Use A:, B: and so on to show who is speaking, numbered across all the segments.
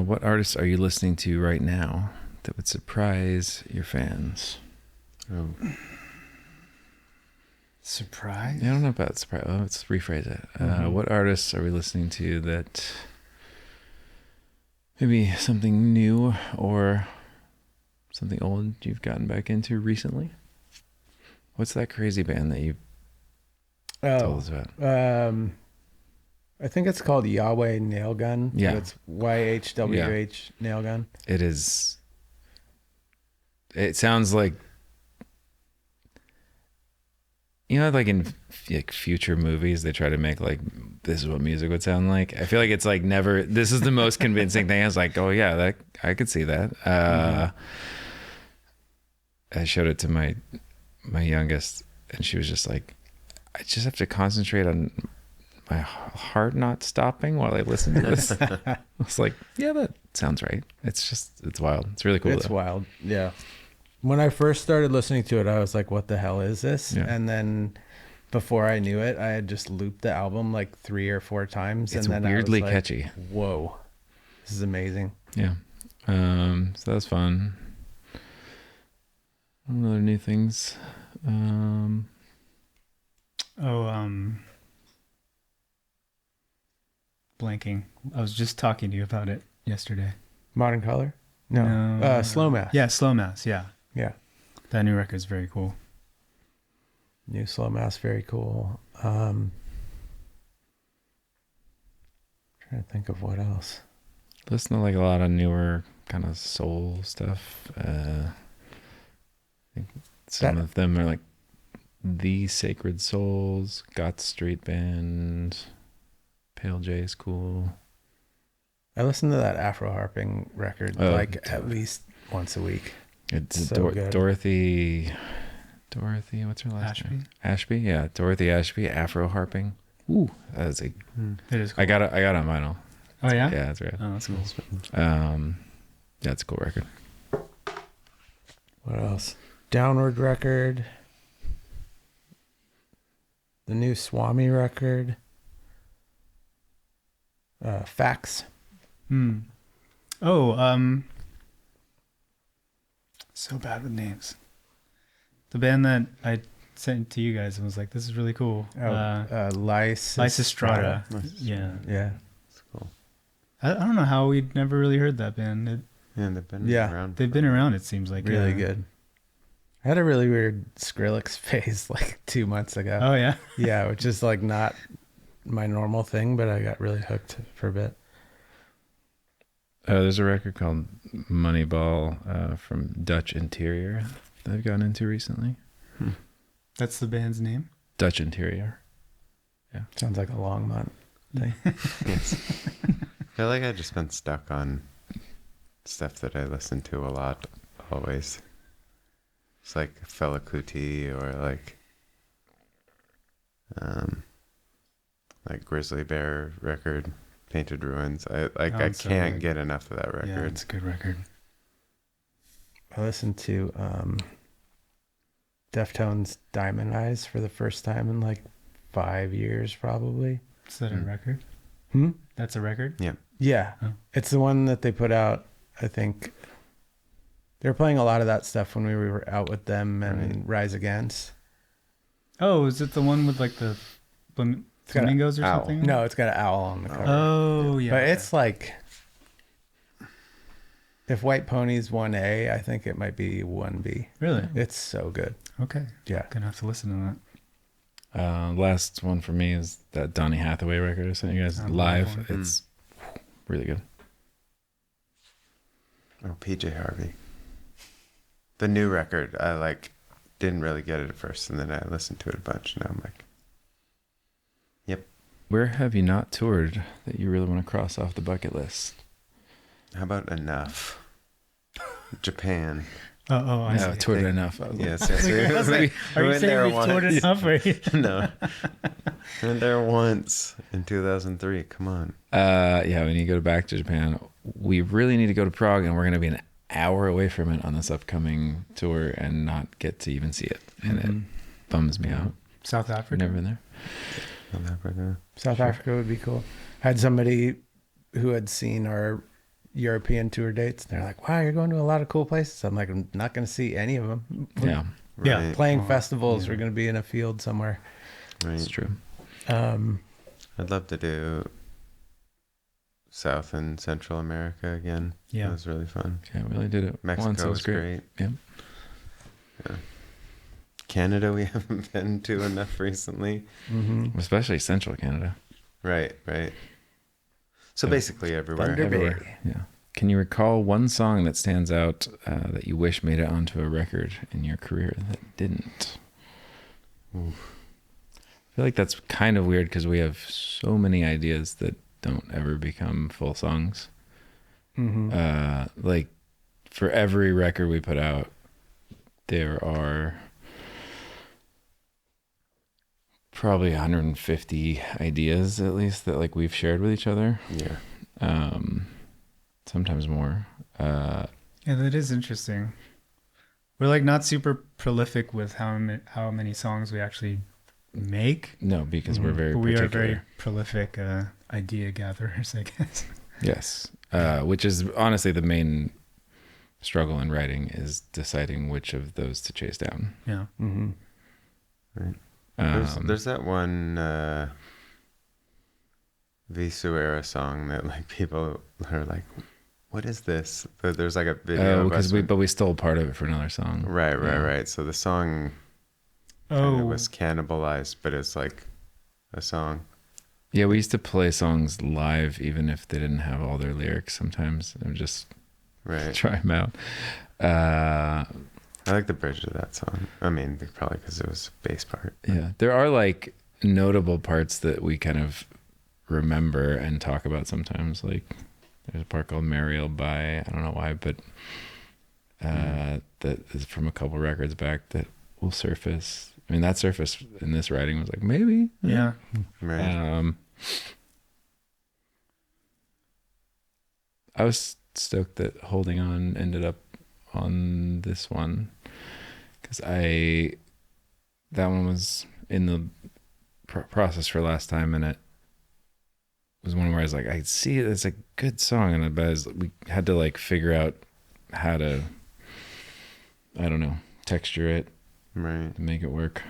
A: What artists are you listening to right now that would surprise your fans?
B: Oh. Surprise?
A: I don't know about surprise. Let's rephrase it. What artists are we listening to that maybe something new or something old you've gotten back into recently? What's that crazy band that you told us about?
C: I think it's called Yahweh Nailgun.
A: Yeah.
C: So it's YHWH Nailgun.
A: It is. It sounds like, you know, like in like future movies, they try to make like, this is what music would sound like. I feel like it's like never, this is the most convincing thing. I was like, oh yeah, that I could see that. I showed it to my youngest and she was just like, I just have to concentrate on my heart not stopping while I listen to this. I was like, yeah, that sounds right. It's wild. It's really cool.
C: It's wild. Yeah. When I first started listening to it, I was like, what the hell is this? Yeah. And then before I knew it, I had just looped the album like 3 or 4 times.
A: It's
C: and then
A: weirdly
C: I was like,
A: catchy.
C: Whoa, this is amazing.
A: Yeah. So that was fun. Other new things.
B: Blanking. I was just talking to you about it yesterday.
C: Modern Color? No. Slow Mass.
B: Yeah, Slow Mass. Yeah.
C: Yeah.
B: That new record's very cool.
C: New Slow Mass, very cool. Trying to think of what else.
A: Listen to like a lot of newer kind of soul stuff. I think some of them are like The Sacred Souls, Got Street Band, Pale J is cool.
C: I listen to that Afro harping record at least once a week.
A: It's so good. Dorothy, what's her last name? Ashby, yeah, Dorothy Ashby, Afro harping. Ooh, that is it is cool. I got it on vinyl.
B: Oh yeah,
A: yeah, that's right.
B: Oh, that's cool.
A: Yeah, it's a cool record.
C: What else? Downward record. The new Swami record. Facts.
B: So bad with names. The band that I sent to you guys and was like, this is really cool.
C: Lysistrata.
B: Yeah.
C: It's
B: cool. I don't know how we'd never really heard that band.
D: They've been around.
B: They've been around, it seems like.
C: Really good. I had a really weird Skrillex phase like 2 months ago.
B: Oh, yeah?
C: Yeah, which is like not my normal thing, but I got really hooked for a bit.
A: There's a record called Moneyball from Dutch Interior that I've gotten into recently.
B: That's the band's name?
A: Dutch Interior. Yeah.
C: Sounds like a Longmont thing.
D: Yes. I feel like I've just been stuck on stuff that I listen to a lot, always. It's like Fela Kuti or like Grizzly Bear record, Painted Ruins. I can't get enough of that record.
B: Yeah, it's a good record.
C: I listened to Deftones' Diamond Eyes for the first time in like 5 years, probably.
B: Is that a record? That's a record?
D: Yeah.
C: Yeah. Oh. It's the one that they put out, I think. They were playing a lot of that stuff when we were out with them and Rise Against.
B: Oh, is it the one with like the flamingos or something?
C: No, it's got an owl on the cover.
B: Oh, yeah.
C: But it's like, if White Pony's 1A, I think it might be 1B.
B: Really?
C: It's so good.
B: Okay.
C: Yeah.
B: Gonna have to listen to that.
A: Last one for me is that Donny Hathaway record I sent you guys live. It's really good.
D: Oh, PJ Harvey. The new record, I didn't really get it at first, and then I listened to it a bunch, and now I'm like, yep.
A: Where have you not toured that you really want to cross off the bucket list?
D: How about enough? Japan.
B: I see.
A: Toured enough.
D: Yes.
B: Are you saying we've toured enough?
D: No. I went there once in 2003. Come on.
A: Yeah, we need to go back to Japan. We really need to go to Prague, and we're going to be an hour away from it on this upcoming tour and not get to even see it. And bums me out.
B: South Africa.
A: Never been there.
D: South Africa.
C: South Africa would be cool. I had somebody who had seen our European tour dates. They're like, wow, you're going to a lot of cool places. I'm like, I'm not going to see any of them.
A: Yeah,
B: Yeah.
D: Right.
C: Playing festivals.
B: yeah.
C: We're going to be in a field somewhere.
D: Right.
A: it's true.
D: I'd love to do South and Central America again.
B: Yeah.
D: That was really fun.
A: Yeah, we only did it
D: Mexico
A: once. It was
D: great.
A: Yeah.
D: Yeah. Canada we haven't been to enough recently.
C: Mm-hmm.
A: Especially Central Canada.
D: Right. So
A: Yeah.
D: basically everywhere.
C: Thunder Bay.
A: Everywhere. Yeah. Can you recall one song that stands out that you wish made it onto a record in your career that didn't?
D: Oof.
A: I feel like that's kind of weird because we have so many ideas that don't ever become full songs.
C: Mm-hmm.
A: Like for every record we put out, there are probably 150 ideas at least that like we've shared with each other.
D: Yeah.
A: Sometimes more.
B: Yeah, that is interesting. We're like not super prolific with how many songs we actually make.
A: No, because we're very
B: But we are
A: particular.
B: very prolific idea gatherers, I guess.
A: Yes. Which is honestly the main struggle in writing is deciding which of those to chase down.
B: Yeah.
C: Mm-hmm.
D: Right. There's that one Visu era song that like people are like, what is this? There's like a video.
A: Oh,
D: of us
A: because we stole part of it for another song.
D: Right. So the song
B: Oh,
D: was cannibalized, but it's like a song.
A: Yeah, we used to play songs live even if they didn't have all their lyrics sometimes. And just
D: Right.
A: try them out.
D: I like the bridge of that song. I mean, probably because it was a bass part.
A: Yeah, there are like notable parts that we kind of remember and talk about sometimes. Like there's a part called Mariel by, I don't know why, but that is from a couple records back that will surface. I mean, that surface in this writing was like, maybe.
B: yeah.
D: Right.
A: I was stoked that Holding On ended up on this one because that one was in the process for last time, and it was one where I was like, I see it as a good song, and we had to like figure out how to, I don't know, texture it
D: Right.
A: to make it work.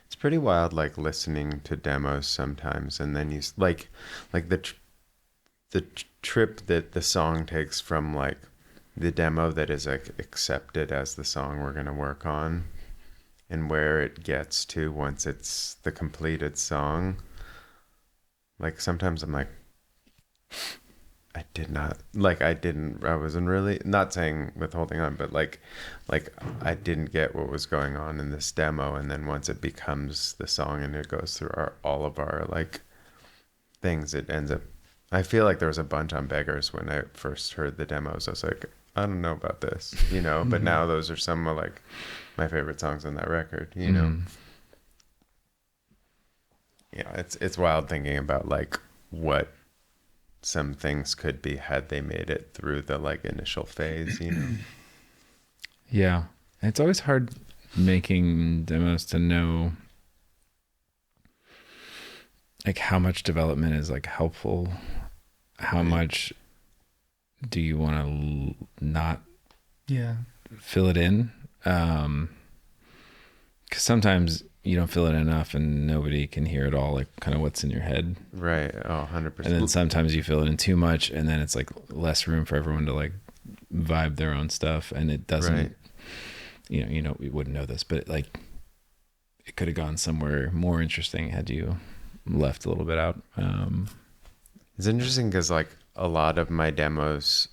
D: It's pretty wild, like listening to demos sometimes, and then like the trip that the song takes from like the demo that is like accepted as the song we're gonna work on, and where it gets to once it's the completed song. Like sometimes I'm like, I wasn't really, not saying with Holding On, but like I didn't get what was going on in this demo, and then once it becomes the song and it goes through all of our like things, it ends up, I feel like there was a bunch on Beggars when I first heard the demos. I was like, I don't know about this, but now those are some of like my favorite songs on that record, know. Yeah, it's wild thinking about like what some things could be had they made it through the like initial phase,
A: Yeah. It's always hard making demos to know like how much development is like helpful. How much do you want to not fill it in? Because sometimes you don't fill it enough and nobody can hear it all, like kind of what's in your head.
D: Right. Oh, 100%.
A: And then sometimes you fill it in too much and then it's like less room for everyone to like vibe their own stuff. And it doesn't,
D: Right.
A: We wouldn't know this, but it could have gone somewhere more interesting had you left a little bit out.
D: It's interesting because like a lot of my demos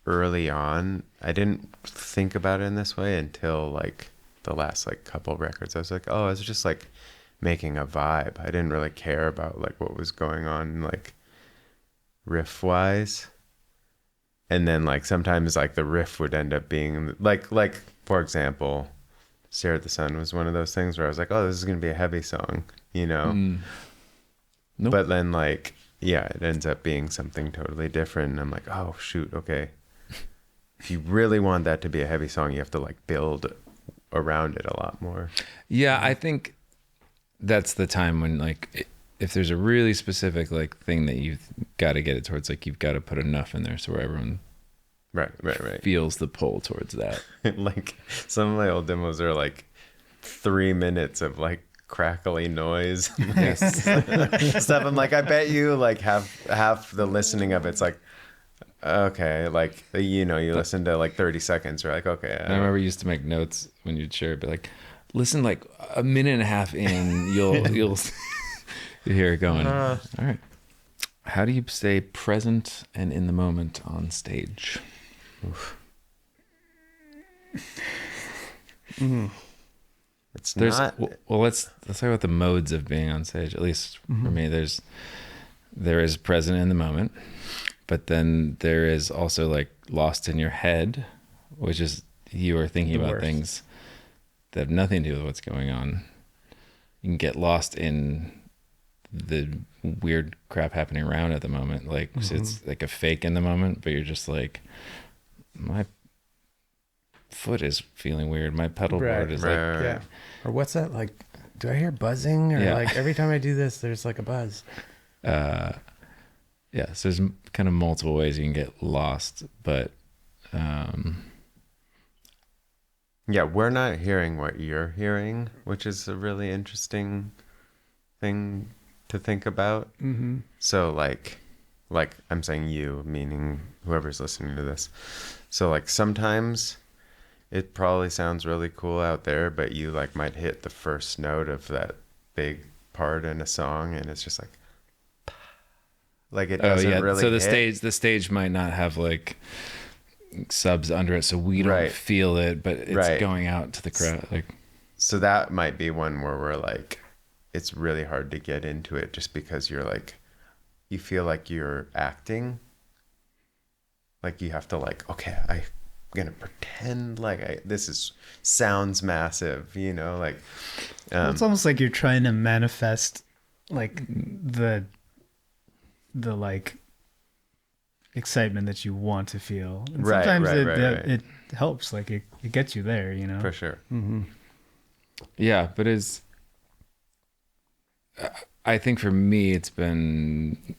D: early on, I didn't think about it in this way until like the last like couple records. I was like, oh, I was just like making a vibe. I didn't really care about like what was going on like riff wise. And then like sometimes like the riff would end up being like for example, Stare at the Sun was one of those things where I was like, oh, this is gonna be a heavy song,
A: Nope.
D: But then like, yeah, it ends up being something totally different. And I'm like, oh shoot, okay. If you really want that to be a heavy song, you have to like build around it a lot more.
A: Yeah, I think that's the time when like if there's a really specific like thing that you've got to get it towards, like you've got to put enough in there so where everyone
D: Right.
A: feels the pull towards that.
D: Like some of my old demos are like 3 minutes of like crackly noise. Stuff. I'm like, I bet you like half the listening of it's like, okay, like you listen to like 30 seconds, you're like, okay.
A: I remember you used to make notes when you'd share it, but like, listen, like a minute and a half in, you'll you hear it going. All right. How do you stay present and in the moment on stage? Oof.
D: It's
A: There's
D: not.
A: well, let's talk about the modes of being on stage. At least for me, there is present in the moment, but then there is also like lost in your head, which is you are thinking about things that have nothing to do with what's going on. You can get lost in the weird crap happening around at the moment. Like so it's like a fake in the moment, but you're just like, my foot is feeling weird. My pedal board is like,
C: yeah. Or what's that like? Do I hear buzzing? Or like every time I do this, there's like a buzz.
A: Yeah. So there's kind of multiple ways you can get lost, but
D: yeah, we're not hearing what you're hearing, which is a really interesting thing to think about. So like I'm saying you, meaning whoever's listening to this. So like sometimes it probably sounds really cool out there, but you like might hit the first note of that big part in a song and it's just like it doesn't really
A: so
D: hit.
A: the stage might not have like subs under it, so we don't feel it, but it's going out to the crowd. Like,
D: so that might be one where we're like, it's really hard to get into it just because you're like, you feel like you're acting. Like you have to like, okay, I'm gonna pretend like this sounds massive, like.
B: It's almost like you're trying to manifest like the like excitement that you want to feel. And sometimes it helps, like it gets you there,
D: For sure.
A: Yeah, but I think for me, it's been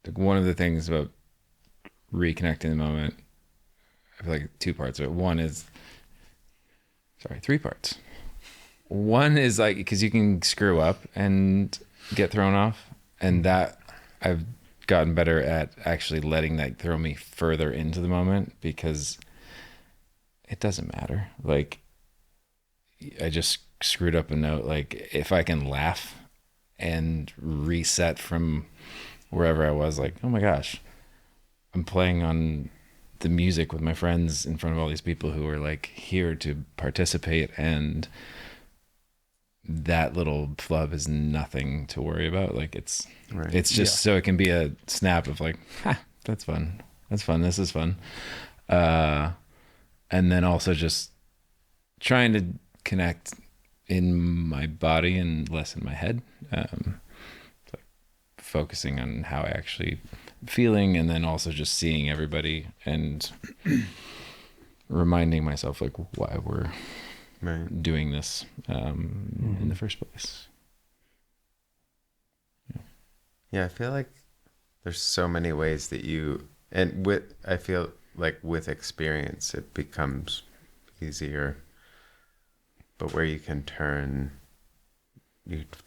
A: like one of the things about reconnecting the moment. I feel like 2 parts of it. 3 parts. One is like, because you can screw up and get thrown off, and that I've gotten better at actually letting that throw me further into the moment, because it doesn't matter. Like, I just screwed up a note. Like, if I can laugh and reset from wherever I was, like, oh my gosh, I'm playing on the music with my friends in front of all these people who are like here to participate, and that little flub is nothing to worry about. Like it's just so it can be a snap of like, that's fun, this is fun, and then also just trying to connect in my body and less in my head, like focusing on how I actually feeling, and then also just seeing everybody and reminding myself like why we're doing this in the first place.
D: Yeah, I feel like there's so many ways that I feel like with experience it becomes easier, but where you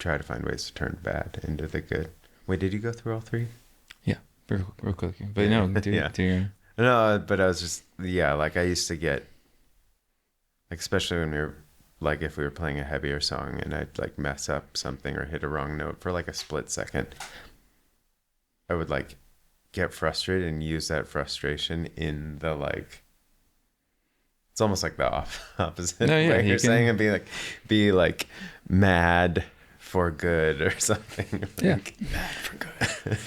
D: try to find ways to turn bad into the good. Wait, did you go through all 3?
A: Real quick, but no,
D: no, but I was just, like I used to get, like, especially when we were, like, if we were playing a heavier song and I'd like mess up something or hit a wrong note for like a split second, I would like get frustrated and use that frustration in the like, it's almost like the opposite.
A: No, yeah,
D: you're saying, and be like mad for good or something.
A: Yeah, mad for good.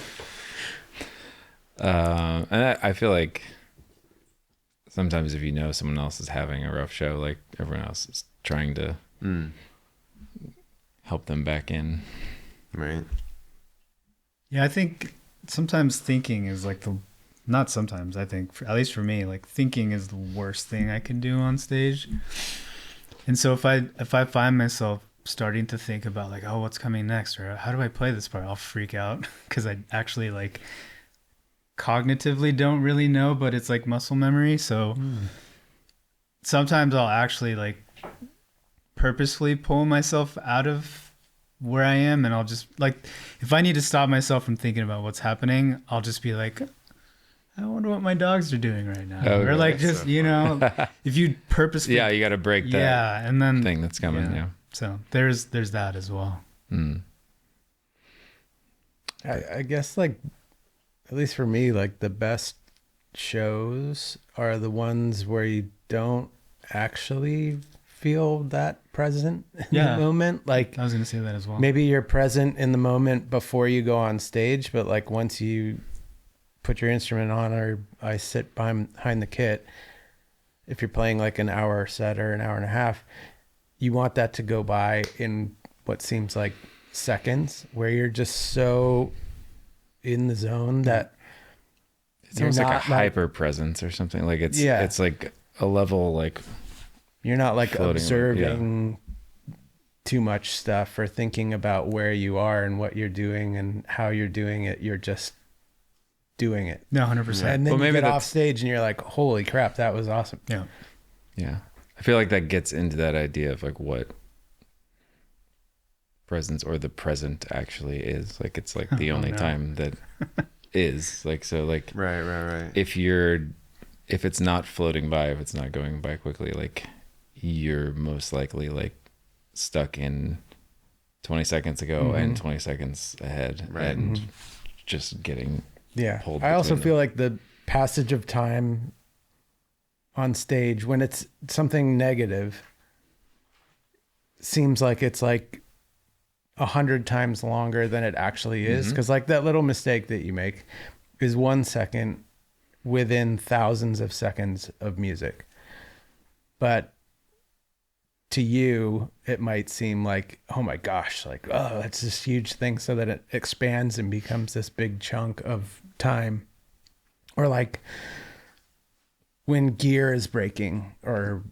A: And I feel like sometimes if you know someone else is having a rough show, like everyone else is trying to help them back in.
D: Right.
B: Yeah, I think sometimes thinking is like not sometimes, I think, at least for me, like thinking is the worst thing I can do on stage. And so if I find myself starting to think about like, oh, what's coming next, or how do I play this part, I'll freak out because I actually like cognitively don't really know, but it's like muscle memory. So sometimes I'll actually like purposefully pull myself out of where I am, and I'll just like, if I need to stop myself from thinking about what's happening, I'll just be like, I wonder what my dogs are doing right now.
A: Okay.
B: Or like just, you know, if you purposely
A: Yeah, you got to break that
B: and then
A: thing that's coming. Yeah.
B: So there's that as well.
C: I guess like, at least for me, like the best shows are the ones where you don't actually feel that present in the moment. Like
B: I was going to say that as well.
C: Maybe you're present in the moment before you go on stage, but like once you put your instrument on, or I sit behind the kit, if you're playing like an hour set or an hour and a half, you want that to go by in what seems like seconds, where you're just so in the zone that
A: it's almost like a hyper presence or something. Like it's like a level, like
C: you're not like observing too much stuff or thinking about where you are and what you're doing and how you're doing it. You're just doing it.
B: No, 100%.
C: And then you get off stage and you're like, holy crap, that was awesome.
B: Yeah.
A: Yeah. I feel like that gets into that idea of like what presence or the present actually is. Like it's like the only time that is like, so like
D: right.
A: If it's not floating by, if it's not going by quickly, like you're most likely like stuck in 20 seconds ago and 20 seconds ahead, and just getting pulled.
C: I also feel like the passage of time on stage, when it's something negative, seems like it's like 100 times longer than it actually is. Because like that little mistake that you make is 1 second within thousands of seconds of music. But to you, it might seem like, oh my gosh, like, oh, that's this huge thing, so that it expands and becomes this big chunk of time. Or like when gear is breaking, or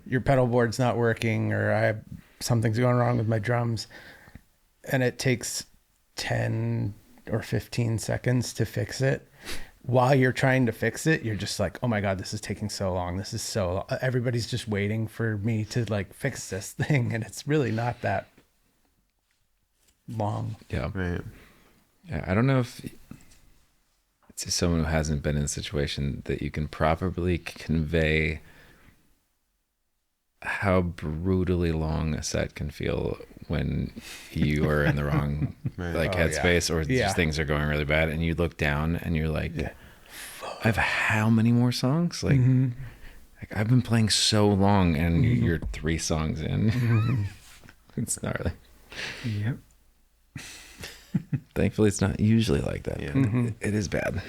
C: your pedal board's not working, or something's going wrong with my drums, and it takes 10 or 15 seconds to fix it. While you're trying to fix it, you're just like, oh my God, this is taking so long. This is so long. Everybody's just waiting for me to like fix this thing. And it's really not that long.
A: Yeah.
D: Right.
A: Yeah. I don't know if it's someone who hasn't been in a situation that you can properly convey how brutally long a set can feel when you are in the wrong headspace, or just things are going really bad, and you look down and you're like, I have how many more songs? Like, like I've been playing so long, and you're 3 songs in. It's gnarly.
B: Yep.
A: Thankfully, it's not usually like that.
D: Yeah.
A: But it is bad.